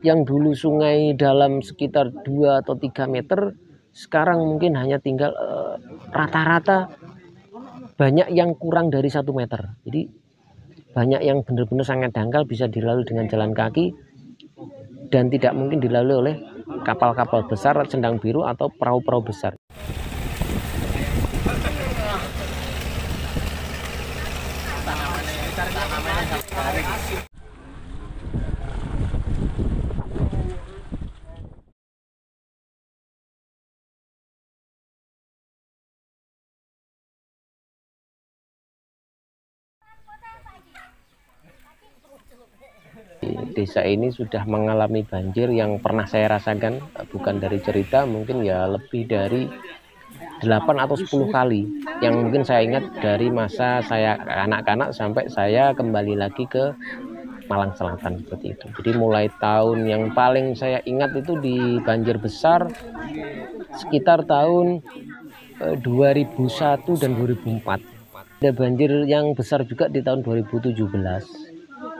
yang dulu sungai dalam sekitar 2 atau 3 meter, sekarang mungkin hanya tinggal rata-rata banyak yang kurang dari 1 meter. Jadi banyak yang benar-benar sangat dangkal, bisa dilalui dengan jalan kaki dan tidak mungkin dilalui oleh kapal-kapal besar Sendang Biru atau perahu-perahu besar. Desa ini sudah mengalami banjir yang pernah saya rasakan, bukan dari cerita, mungkin ya lebih dari 8 atau 10 kali, yang mungkin saya ingat dari masa saya anak-anak sampai saya kembali lagi ke Malang Selatan, seperti itu. Jadi mulai tahun yang paling saya ingat itu di banjir besar sekitar tahun 2001 dan 2004. Ada banjir yang besar juga di tahun 2017.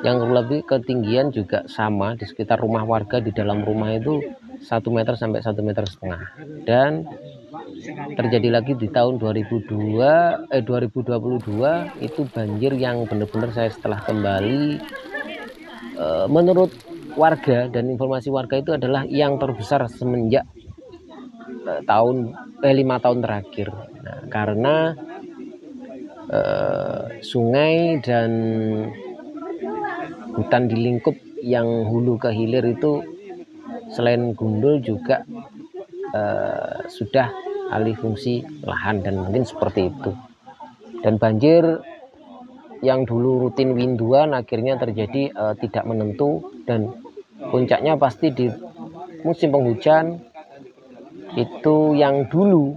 Yang lebih ketinggian juga sama, di sekitar rumah warga, di dalam rumah itu 1 meter sampai 1,5 meter. Dan terjadi lagi di tahun 2022 itu banjir yang benar-benar saya setelah kembali, menurut warga dan informasi warga itu adalah yang terbesar semenjak 5 tahun terakhir. Nah, karena sungai dan hutan di lingkup yang hulu ke hilir itu selain gundul juga sudah alih fungsi lahan, dan mungkin seperti itu. Dan banjir yang dulu rutin winduan akhirnya terjadi tidak menentu, dan puncaknya pasti di musim penghujan. Itu yang dulu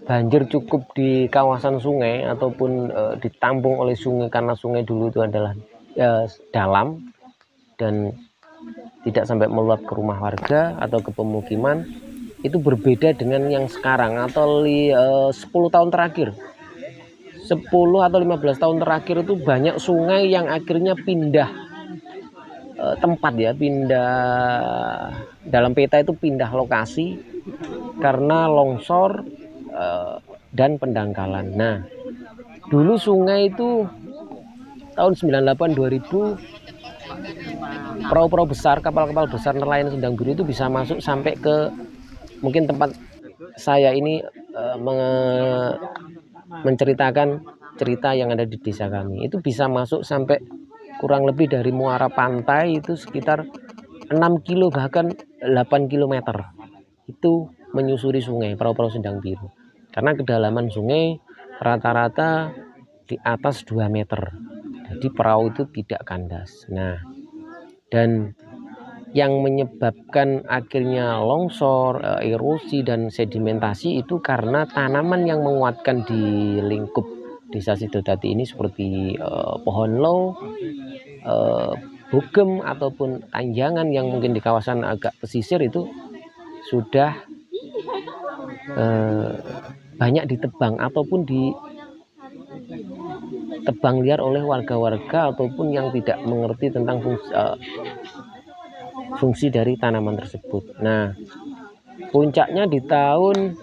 banjir cukup di kawasan sungai ataupun ditampung oleh sungai, karena sungai dulu itu adalah dalam dan tidak sampai meluap ke rumah warga atau ke pemukiman. Itu berbeda dengan yang sekarang atau 10 tahun terakhir, 10 atau 15 tahun terakhir itu banyak sungai yang akhirnya pindah tempat, ya, pindah dalam peta itu pindah lokasi karena longsor dan pendangkalan. Nah, dulu sungai itu tahun 98 2000 perahu-perahu besar, kapal-kapal besar nelayan Sendang Biru itu bisa masuk sampai ke mungkin tempat saya ini menceritakan cerita yang ada di desa kami. Itu bisa masuk sampai kurang lebih dari muara pantai itu sekitar 6 kilo bahkan 8 kilometer. Itu menyusuri sungai perahu-perahu Sendang Biru. Karena kedalaman sungai rata-rata di atas 2 meter. Jadi perahu itu tidak kandas. Nah, dan yang menyebabkan akhirnya longsor, erosi dan sedimentasi itu karena tanaman yang menguatkan di lingkup desa Sidodadi ini seperti pohon low, bogem ataupun tanjangan yang mungkin di kawasan agak pesisir itu sudah banyak ditebang ataupun ditebang liar oleh warga-warga ataupun yang tidak mengerti tentang fungsi dari tanaman tersebut. Nah, puncaknya di tahun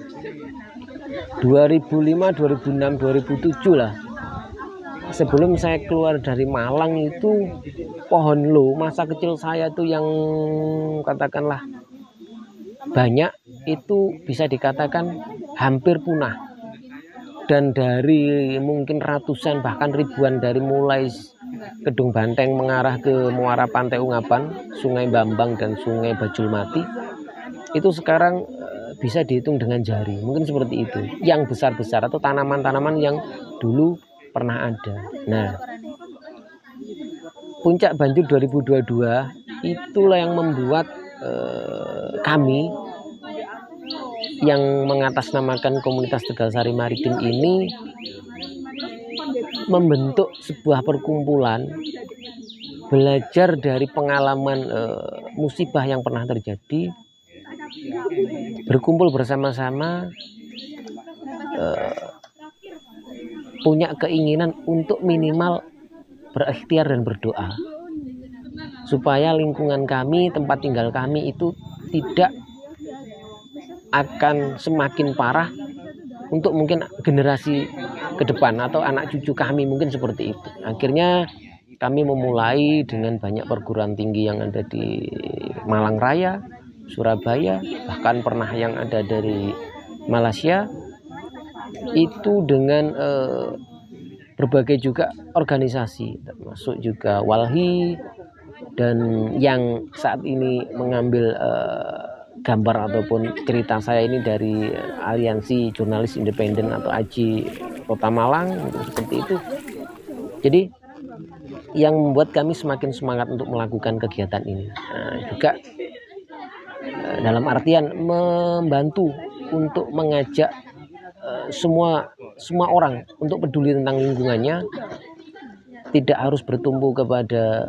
2005, 2006, 2007 lah. Sebelum saya keluar dari Malang itu pohon low masa kecil saya tuh yang katakanlah banyak, itu bisa dikatakan hampir punah. Dan dari mungkin ratusan bahkan ribuan, dari mulai Kedung Banteng mengarah ke muara pantai Ungapan, Sungai Bambang dan Sungai Bajulmati, itu sekarang bisa dihitung dengan jari, mungkin seperti itu, yang besar-besar atau tanaman-tanaman yang dulu pernah ada. Nah, puncak banjir 2022 itulah yang membuat kami yang mengatasnamakan komunitas Tegal Sari Maritim ini membentuk sebuah perkumpulan belajar dari pengalaman musibah yang pernah terjadi, berkumpul bersama-sama, punya keinginan untuk minimal berikhtiar dan berdoa supaya lingkungan kami, tempat tinggal kami itu tidak akan semakin parah untuk mungkin generasi ke depan atau anak cucu kami, mungkin seperti itu. Akhirnya kami memulai dengan banyak perguruan tinggi yang ada di Malang Raya, Surabaya, bahkan pernah yang ada dari Malaysia, itu dengan berbagai juga organisasi, termasuk juga Walhi, dan yang saat ini mengambil gambar ataupun cerita saya ini dari Aliansi Jurnalis Independen atau AJI Kota Malang, seperti itu. Jadi yang membuat kami semakin semangat untuk melakukan kegiatan ini, juga dalam artian membantu untuk mengajak semua orang untuk peduli tentang lingkungannya, tidak harus bertumpu kepada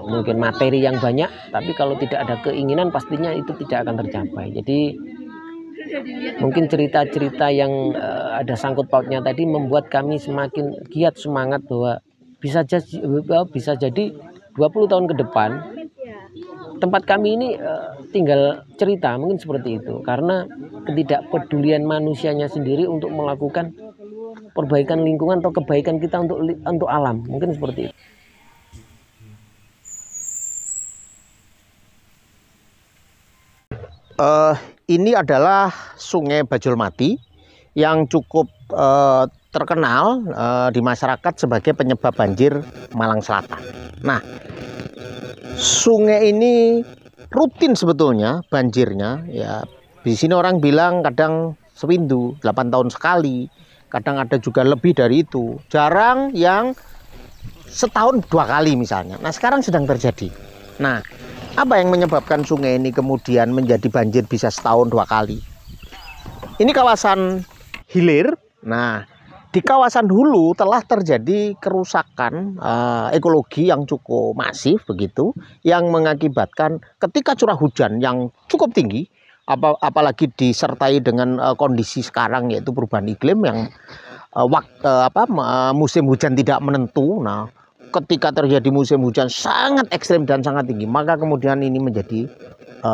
mungkin materi yang banyak, tapi kalau tidak ada keinginan pastinya itu tidak akan tercapai. Jadi mungkin cerita-cerita yang ada sangkut pautnya tadi membuat kami semakin giat, semangat bahwa bisa jadi 20 tahun ke depan tempat kami ini tinggal cerita, mungkin seperti itu, karena ketidakpedulian manusianya sendiri untuk melakukan perbaikan lingkungan atau kebaikan kita untuk alam, mungkin seperti itu. Ini adalah Sungai Bajulmati yang cukup terkenal di masyarakat sebagai penyebab banjir Malang Selatan. Nah, sungai ini rutin sebetulnya banjirnya, ya di sini orang bilang kadang sewindu 8 tahun sekali, kadang ada juga lebih dari itu, jarang yang setahun 2 kali misalnya. Nah, sekarang sedang terjadi. Nah, apa yang menyebabkan sungai ini kemudian menjadi banjir bisa setahun 2 kali? Ini kawasan hilir. Nah, di kawasan hulu telah terjadi kerusakan ekologi yang cukup masif begitu, yang mengakibatkan ketika curah hujan yang cukup tinggi, apalagi disertai dengan kondisi sekarang yaitu perubahan iklim yang musim hujan tidak menentu. Nah, ketika terjadi musim hujan sangat ekstrim dan sangat tinggi, maka kemudian ini menjadi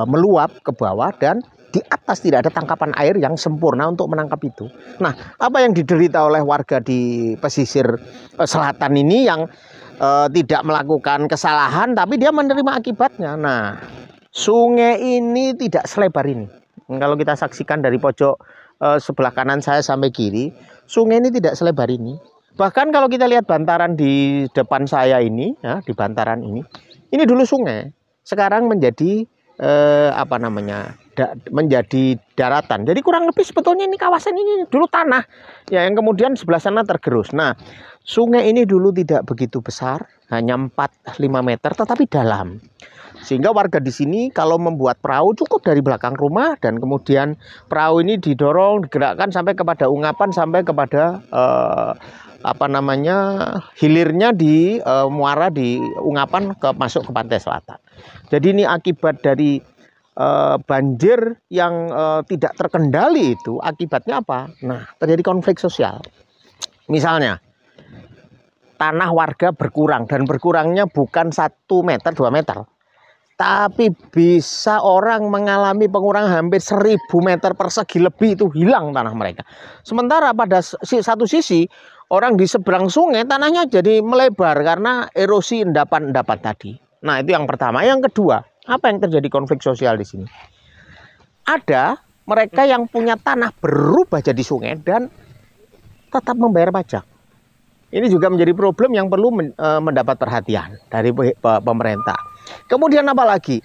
meluap ke bawah dan di atas tidak ada tangkapan air yang sempurna untuk menangkap itu. Nah, apa yang diderita oleh warga di pesisir selatan ini yang tidak melakukan kesalahan tapi dia menerima akibatnya. Nah, sungai ini tidak selebar ini. Kalau kita saksikan dari pojok sebelah kanan saya sampai kiri, sungai ini tidak selebar ini. Bahkan kalau kita lihat bantaran di depan saya ini, ya, di bantaran ini dulu sungai, sekarang menjadi menjadi daratan. Jadi kurang lebih sebetulnya ini kawasan ini dulu tanah, ya, yang kemudian sebelah sana tergerus. Nah, sungai ini dulu tidak begitu besar, hanya 4-5 meter, tetapi dalam. Sehingga warga di sini kalau membuat perahu cukup dari belakang rumah, dan kemudian perahu ini didorong, digerakkan sampai kepada unggapan, sampai kepada hilirnya di muara di unggapan masuk ke pantai selatan. Jadi ini akibat dari banjir yang tidak terkendali itu, akibatnya apa? Nah, terjadi konflik sosial. Misalnya tanah warga berkurang, dan berkurangnya bukan 1 meter 2 meter, tapi bisa orang mengalami pengurangan hampir 1000 meter persegi lebih, itu hilang tanah mereka. Sementara pada satu sisi orang di seberang sungai tanahnya jadi melebar karena erosi endapan-endapan tadi. Nah, itu yang pertama. Yang kedua, apa yang terjadi konflik sosial di sini? Ada mereka yang punya tanah berubah jadi sungai dan tetap membayar pajak. Ini juga menjadi problem yang perlu mendapat perhatian dari pemerintah. Kemudian apa lagi?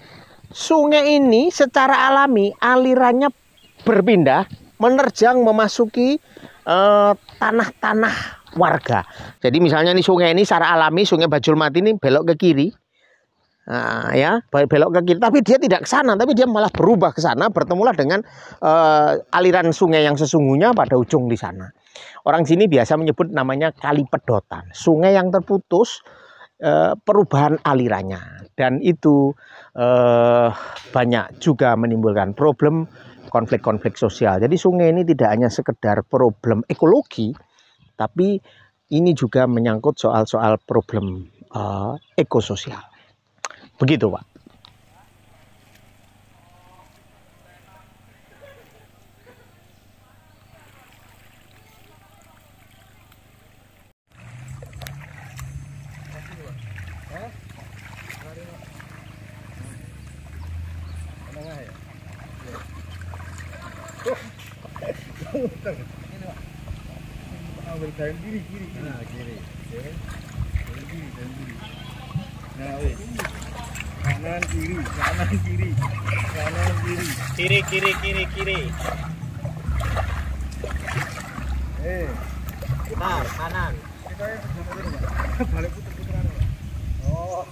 Sungai ini secara alami alirannya berpindah, menerjang memasuki tanah-tanah warga. Jadi misalnya ini sungai ini secara alami, Sungai Bajulmati ini belok ke kiri. Nah, ya, belok ke kiri, tapi dia tidak ke sana, tapi dia malah berubah ke sana, bertemulah dengan aliran sungai yang sesungguhnya pada ujung di sana. Orang sini biasa menyebut namanya kali pedotan, sungai yang terputus, perubahan alirannya, dan itu banyak juga menimbulkan problem konflik-konflik sosial. Jadi sungai ini tidak hanya sekedar problem ekologi, tapi ini juga menyangkut soal-soal problem ekososial. Begitu, Pak. Kiri. Nah, kiri. Nah, wes. Kanan kiri. Kiri. Putar kanan. Balik putar-putaran. Oh.